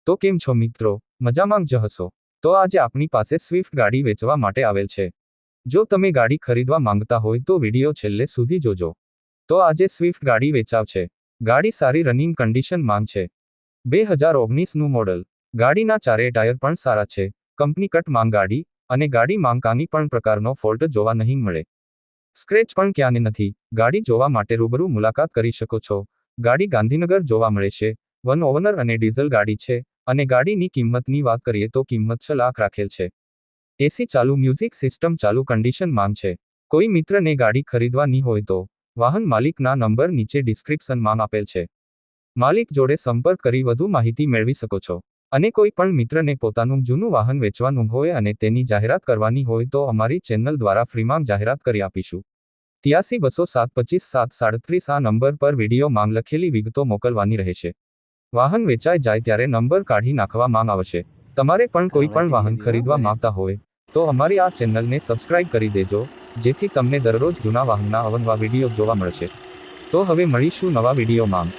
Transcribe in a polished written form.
તો કેમ છો મિત્રો, મજામાં જ હશો? તો આજે આપણી પાસે સ્વિફ્ટ ગાડી વેચવા માટે આવેલ છે. જો તમે ગાડી ખરીદવા માંગતા હોય તો વિડીયો છેલ્લે સુધી જોજો. તો આજે સ્વિફ્ટ ગાડી વેચાવ છે. ગાડી સારી રનિંગ કન્ડિશન માંગ છે. 2019નું મોડલ. ગાડીના ચારે ટાયર પણ સારા છે. કંપની કટ માંગ ગાડી, અને ગાડી માંગ કાંઈ પણ પ્રકારનો ફોલ્ટ જોવા નહીં મળે. સ્ક્રેચ પણ ક્યાંય નથી. ગાડી જોવા માટે રૂબરૂ મુલાકાત કરી શકો છો. ગાડી ગાંધીનગર જોવા મળે છે. 1 ઓનર અને ડીઝલ ગાડી છે. અને ગાડીની કિંમતની વાત કરીએ તો કિંમત 6 લાખ રાખેલ છે. એસી ચાલુ, મ્યુઝિક સિસ્ટમ ચાલુ કન્ડિશન માંગ છે. કોઈ મિત્રને ગાડી ખરીદવાની હોય તો વાહન માલિકના નંબર નીચે ડિસ્ક્રિપ્શનમાં આપેલ છે. માલિક જોડે સંપર્ક કરી વધુ માહિતી મેળવી શકો છો. અને કોઈ પણ મિત્રને પોતાનું જૂનું વાહન વેચવાનું હોય અને તેની જાહેરાત કરવાની હોય તો અમારી ચેનલ દ્વારા ફ્રીમાં જાહેરાત કરી આપીશું. 83 207 25 737 આ નંબર પર વિડીયો માંગ લખેલી વિગતો મોકલવાની રહેશે. વાહન વેચાઈ જાય ત્યારે નંબર કાઢી નાખવામાં આવશે. તમારે પણ કોઈ પણ વાહન ખરીદવા માંગતા હોય તો અમારી આ ચેનલને સબસ્ક્રાઇબ કરી દેજો, જેથી તમને દરરોજ જૂના વાહનના અવનવા વિડીયો જોવા મળશે. તો હવે મળીશું નવા વિડીયોમાં.